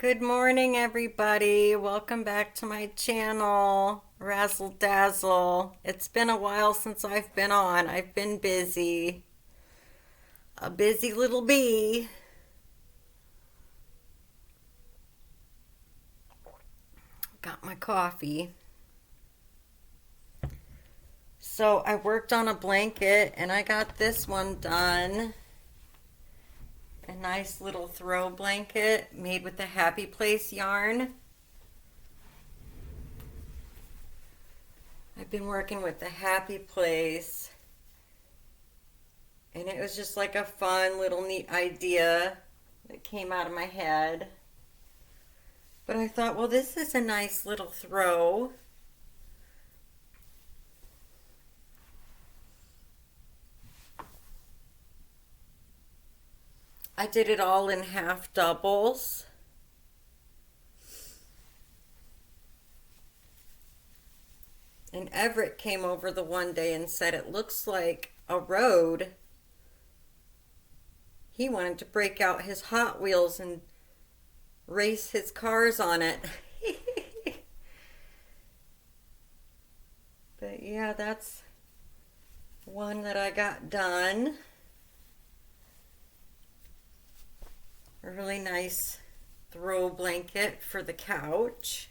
Good morning, everybody. Welcome back to my channel, Razzle Dazzle. It's been a while since I've been on. I've been busy. A busy little bee. Got my coffee. So I worked on a blanket and I got this one done. A nice little throw blanket made with the Happy Place yarn. I've been working with the Happy Place, and it was just like a fun little neat idea that came out of my head. But I thought, well, this is a nice little throw. I did it all in half doubles. And Everett came over the one day and said it looks like a road. He wanted to break out his Hot Wheels and race his cars on it. But yeah, that's one that I got done. A really nice throw blanket for the couch.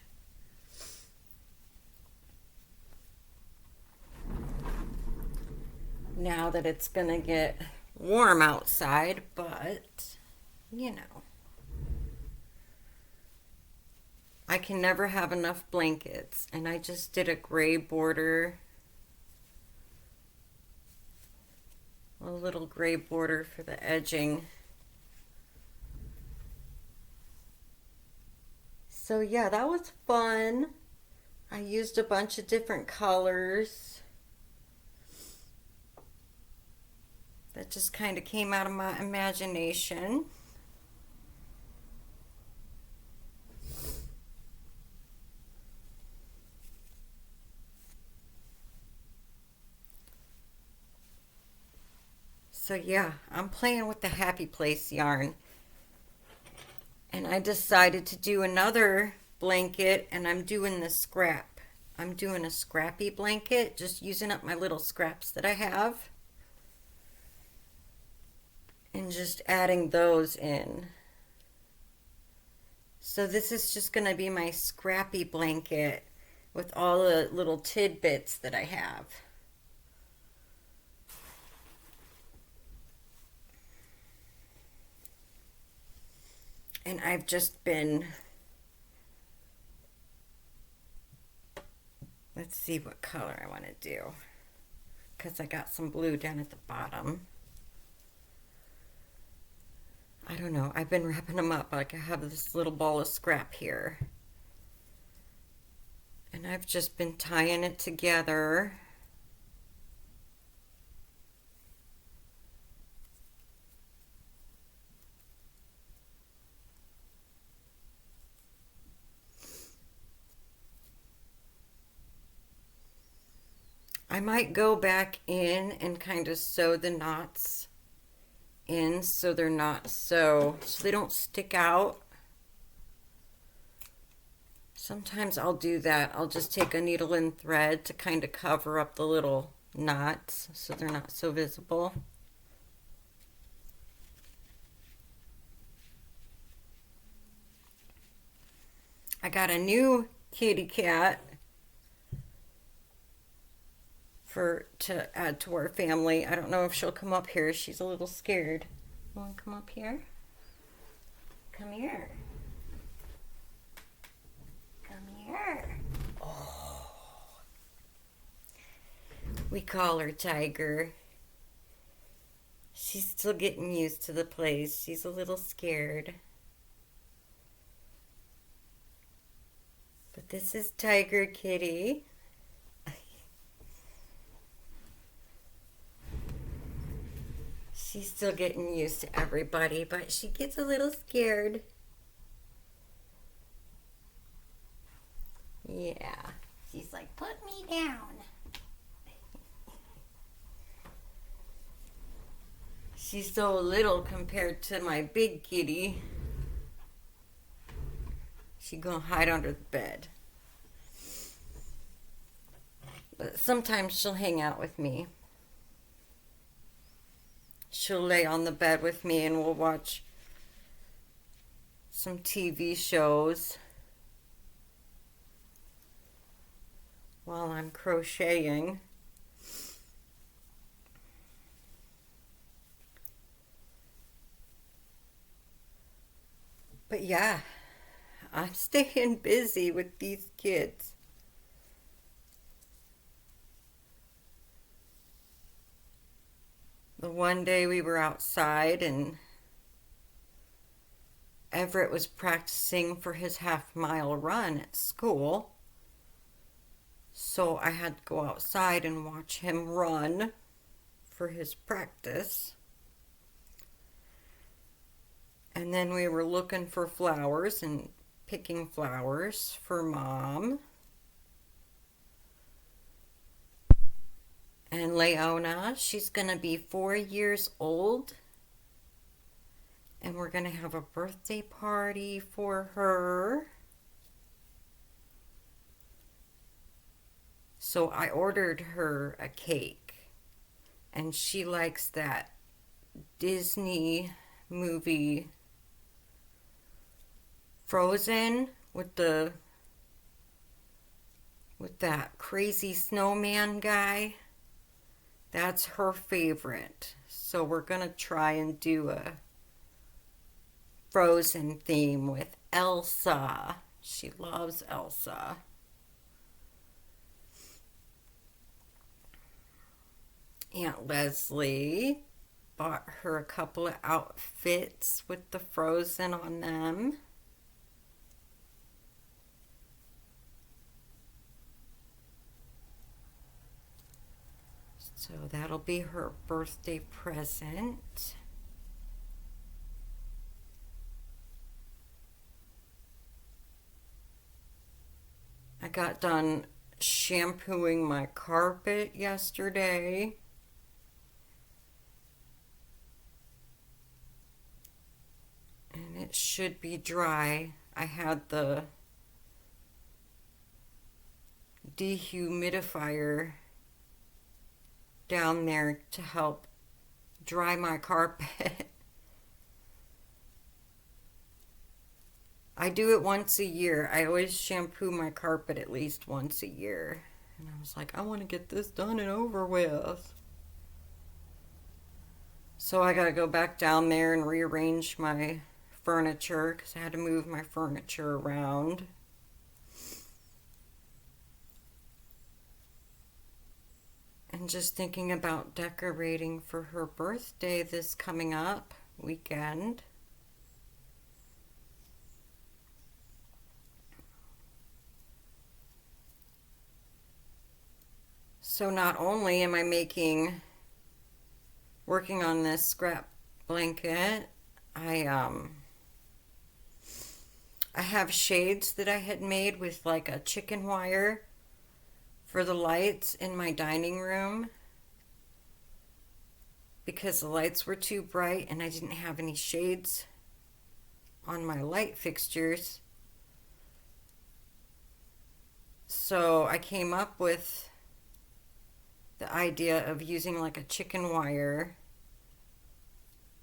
Now that it's gonna get warm outside, but you know, I can never have enough blankets, and I just did a gray border, a little gray border for the edging. So yeah, that was fun. I used a bunch of different colors. That just kind of came out of my imagination. So yeah, I'm playing with the Happy Place yarn. And I decided to do another blanket, and I'm doing the scrap. I'm doing a scrappy blanket, just using up my little scraps that I have. And just adding those in. So this is just going to be my scrappy blanket with all the little tidbits that I have. And I've just been, let's see what color I want to do, because I got some blue down at the bottom. I don't know, I've been wrapping them up like I have this little ball of scrap here. And I've just been tying it together. I might go back in and kind of sew the knots in so they're not so they don't stick out. Sometimes I'll do that. I'll just take a needle and thread to kind of cover up the little knots so they're not so visible. I got a new kitty cat to add to our family. I don't know if she'll come up here. She's a little scared. You want to come up here? Come here. Come here. Oh. We call her Tiger. She's still getting used to the place. She's a little scared. But this is Tiger Kitty. She's still getting used to everybody, but she gets a little scared. Yeah, she's like, put me down. She's so little compared to my big kitty. She gonna hide under the bed. But sometimes she'll hang out with me. She'll lay on the bed with me and we'll watch some TV shows while I'm crocheting. But yeah, I'm staying busy with these kids. The one day we were outside and Everett was practicing for his half-mile run at school. So I had to go outside and watch him run for his practice. And then we were looking for flowers and picking flowers for Mom. And Leona, she's going to be 4 years old. And we're going to have a birthday party for her. So I ordered her a cake. And she likes that Disney movie Frozen with that crazy snowman guy. That's her favorite. So we're going to try and do a Frozen theme with Elsa. She loves Elsa. Aunt Leslie bought her a couple of outfits with the Frozen on them. So that'll be her birthday present. I got done shampooing my carpet yesterday. And it should be dry. I had the dehumidifier down there to help dry my carpet. I do it once a year. I always shampoo my carpet at least once a year. And I was like, I want to get this done and over with. So I got to go back down there and rearrange my furniture because I had to move my furniture around. And just thinking about decorating for her birthday this coming up weekend. So not only am I working on this scrap blanket, I have shades that I had made with like a chicken wire for the lights in my dining room because the lights were too bright and I didn't have any shades on my light fixtures. So I came up with the idea of using like a chicken wire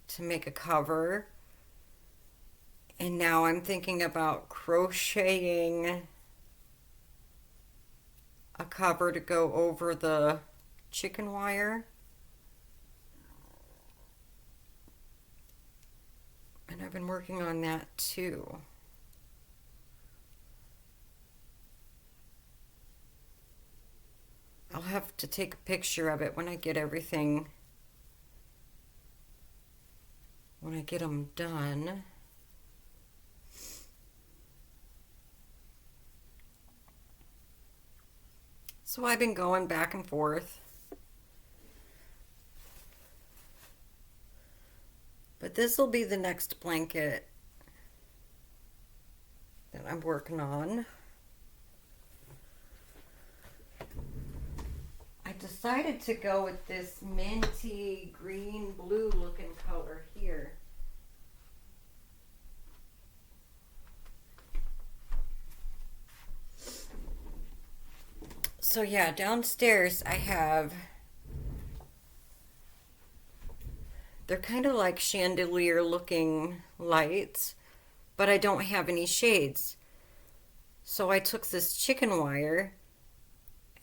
to make a cover. And now I'm thinking about crocheting a cover to go over the chicken wire. And I've been working on that too. I'll have to take a picture of it when I get everything, when I get them done. So I've been going back and forth. But this will be the next blanket that I'm working on. I decided to go with this minty green blue looking color here. So yeah, downstairs I have, they're kind of like chandelier looking lights, but I don't have any shades. So I took this chicken wire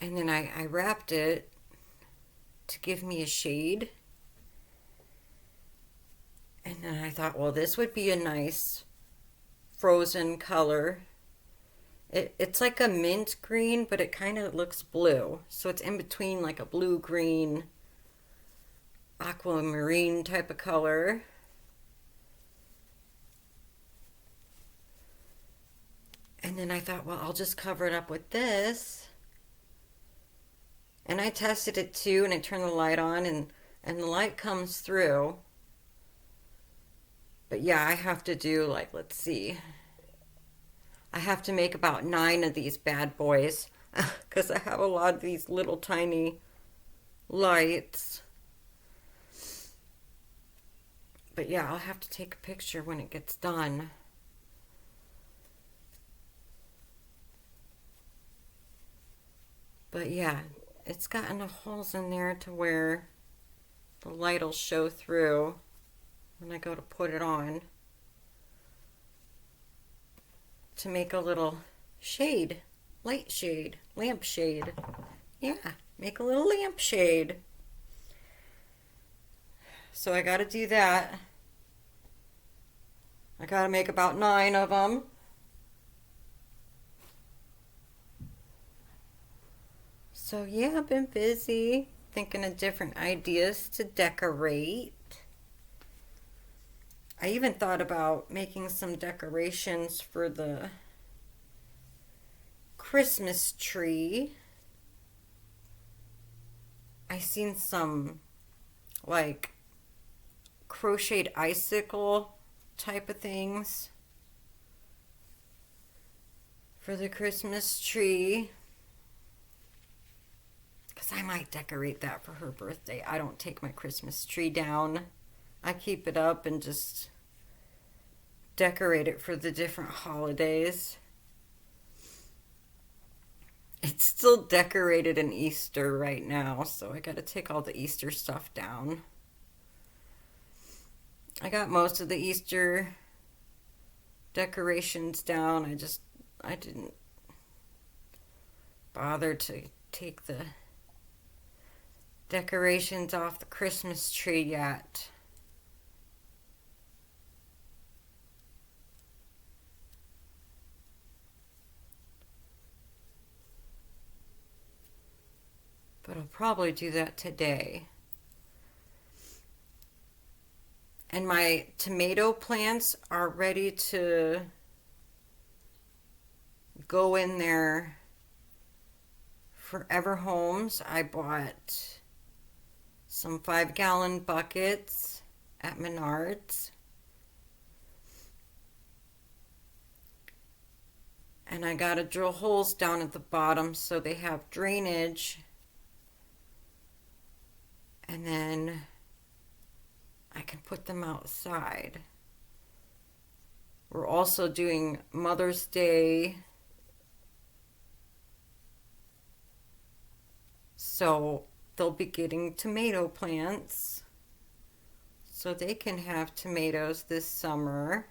and then I wrapped it to give me a shade. And then I thought, well, this would be a nice frozen color. It's like a mint green, but it kind of looks blue. So it's in between like a blue green, aquamarine type of color. And then I thought, well, I'll just cover it up with this. And I tested it too, and I turned the light on, and the light comes through. But yeah, I have to do like, let's see. I have to make about 9 of these bad boys because I have a lot of these little tiny lights. But yeah, I'll have to take a picture when it gets done. But yeah, it's got enough holes in there to where the light will show through when I go to put it on to make a little shade, light shade, lamp shade. Yeah, make a little lamp shade. So I gotta do that. I gotta make about 9 of them. So yeah, I've been busy thinking of different ideas to decorate. I even thought about making some decorations for the Christmas tree. I seen some like crocheted icicle type of things for the Christmas tree. Because I might decorate that for her birthday. I don't take my Christmas tree down. I keep it up and just decorate it for the different holidays. It's still decorated in Easter right now, so I gotta take all the Easter stuff down. I got most of the Easter decorations down. I didn't bother to take the decorations off the Christmas tree yet. But I'll probably do that today. And my tomato plants are ready to go in their forever homes. I bought some 5-gallon buckets at Menards. And I gotta drill holes down at the bottom so they have drainage. And then I can put them outside. We're also doing Mother's Day. So they'll be getting tomato plants so they can have tomatoes this summer.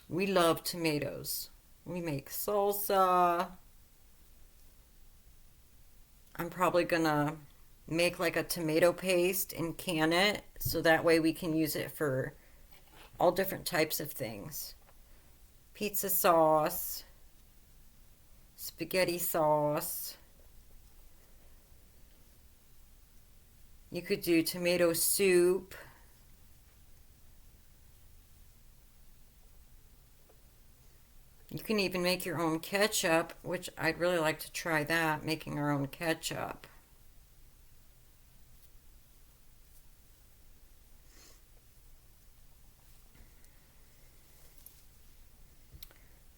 We love tomatoes. We make salsa. I'm probably gonna make like a tomato paste and can it so that way we can use it for all different types of things. Pizza sauce, spaghetti sauce. You could do tomato soup. You can even make your own ketchup, which I'd really like to try that, making our own ketchup.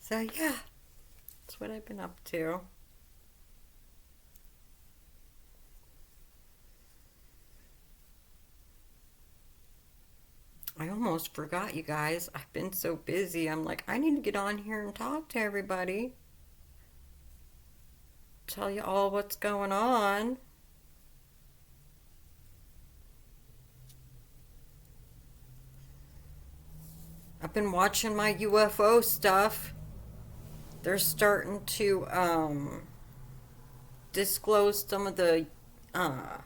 So yeah, that's what I've been up to. I almost forgot, you guys. I've been so busy. I'm like, I need to get on here and talk to everybody. Tell you all what's going on. I've been watching my UFO stuff. They're starting to disclose some of the uh,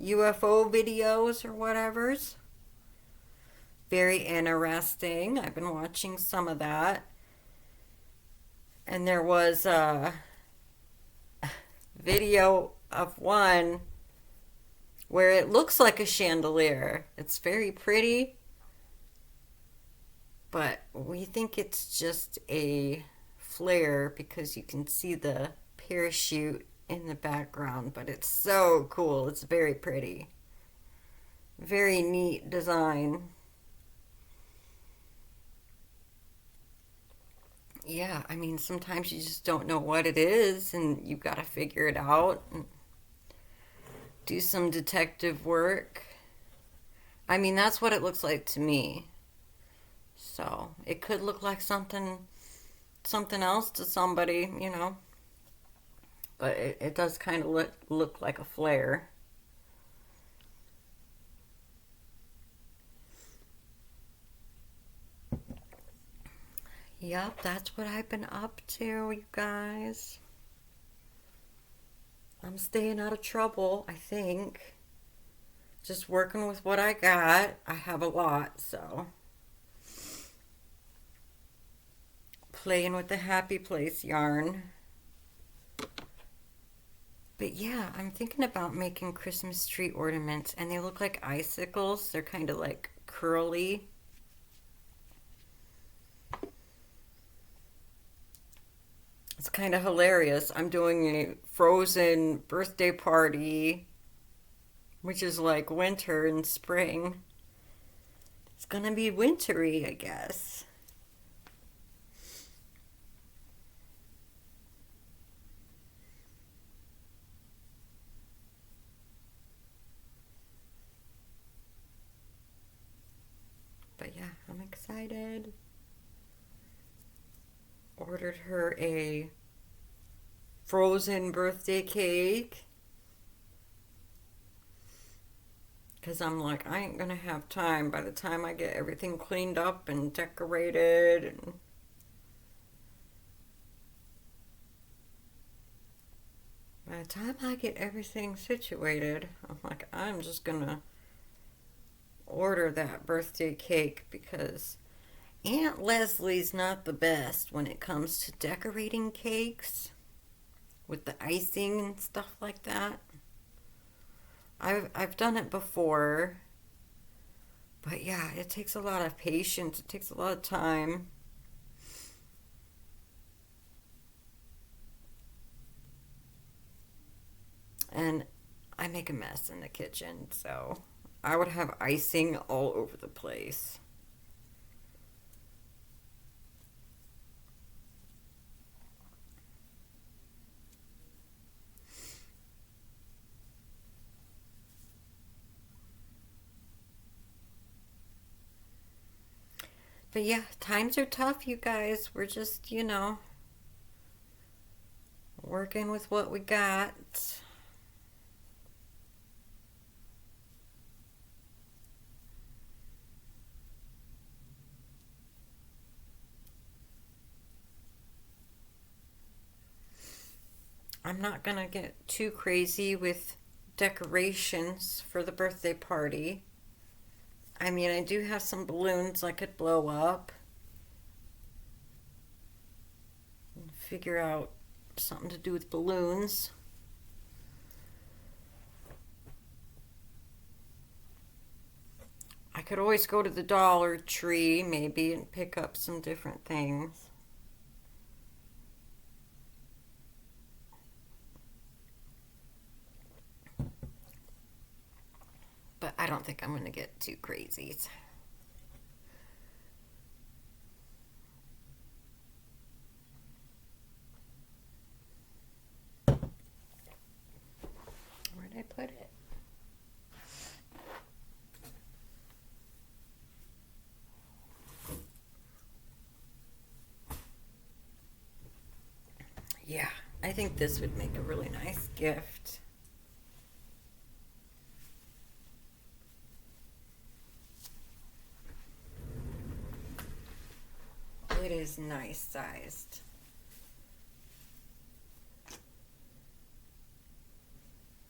UFO videos or whatever's. Very interesting. I've been watching some of that. And there was a video of one where it looks like a chandelier. It's very pretty, but we think it's just a flare because you can see the parachute in the background, but it's so cool. It's very pretty. Very neat design. Yeah, I mean, sometimes you just don't know what it is and you've got to figure it out and do some detective work. I mean, that's what it looks like to me. So, it could look like something else to somebody, you know. But it does kind of look like a flare. Yep, that's what I've been up to, you guys. I'm staying out of trouble, I think. Just working with what I got. I have a lot, so. Playing with the happy place yarn. But yeah, I'm thinking about making Christmas tree ornaments, and they look like icicles. They're kind of like curly. It's kind of hilarious. I'm doing a frozen birthday party, which is like winter and spring. It's gonna be wintry, I guess. But yeah, I'm excited. Ordered her a frozen birthday cake because I'm like, I ain't gonna have time by the time I get everything cleaned up and decorated. And by the time I get everything situated, I'm like, I'm just gonna order that birthday cake because Aunt Leslie's not the best when it comes to decorating cakes with the icing and stuff like that. I've done it before, but yeah, it takes a lot of patience. It takes a lot of time. And I make a mess in the kitchen, so I would have icing all over the place. But yeah, times are tough, you guys. We're just, working with what we got. I'm not gonna get too crazy with decorations for the birthday party. I mean, I do have some balloons I could blow up and figure out something to do with balloons. I could always go to the Dollar Tree maybe and pick up some different things. But I don't think I'm going to get too crazy. Where'd I put it? I think this would make a really nice gift. It is nice sized.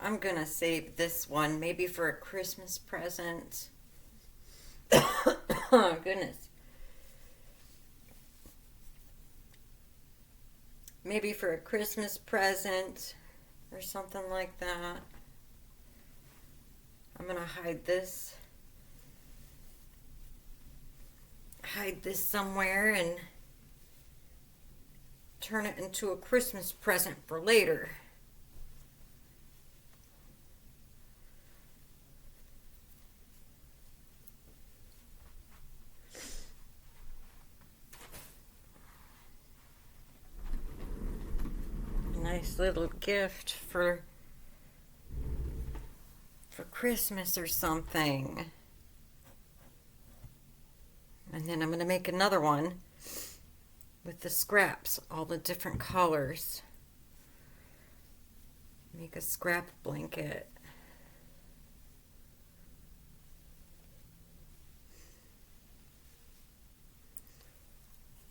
I'm gonna save this one maybe for a Christmas present. Oh, goodness. Maybe for a Christmas present or something like that. I'm gonna hide this somewhere and turn it into a Christmas present for later. Nice little gift for Christmas or something. And then I'm going to make another one with the scraps, all the different colors. Make a scrap blanket.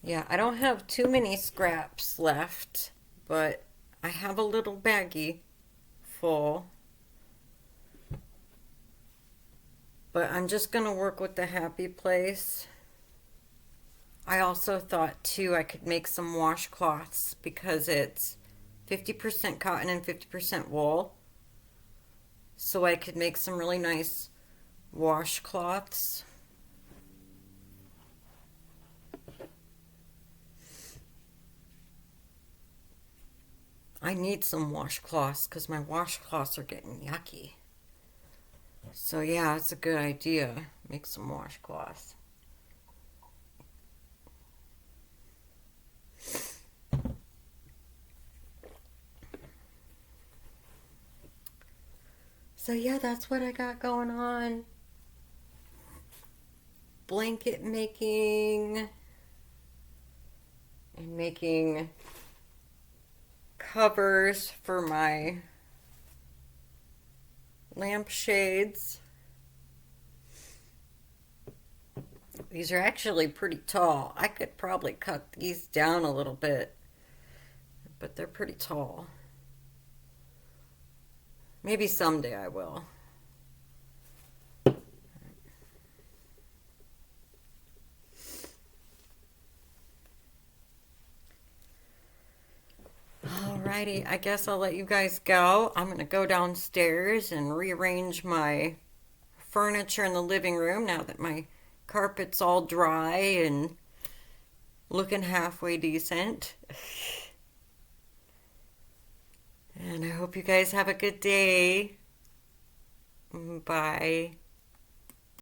Yeah, I don't have too many scraps left, but I have a little baggie full. But I'm just going to work with the happy place. I also thought too I could make some washcloths because it's 50% cotton and 50% wool. So I could make some really nice washcloths. I need some washcloths because my washcloths are getting yucky. So yeah, it's a good idea. Make some washcloths. So yeah, that's what I got going on. Blanket making and making covers for my lampshades. These are actually pretty tall. I could probably cut these down a little bit, but they're pretty tall. Maybe someday I will. Alrighty, I guess I'll let you guys go. I'm going to go downstairs and rearrange my furniture in the living room now that my carpet's all dry and looking halfway decent. And I hope you guys have a good day. Bye.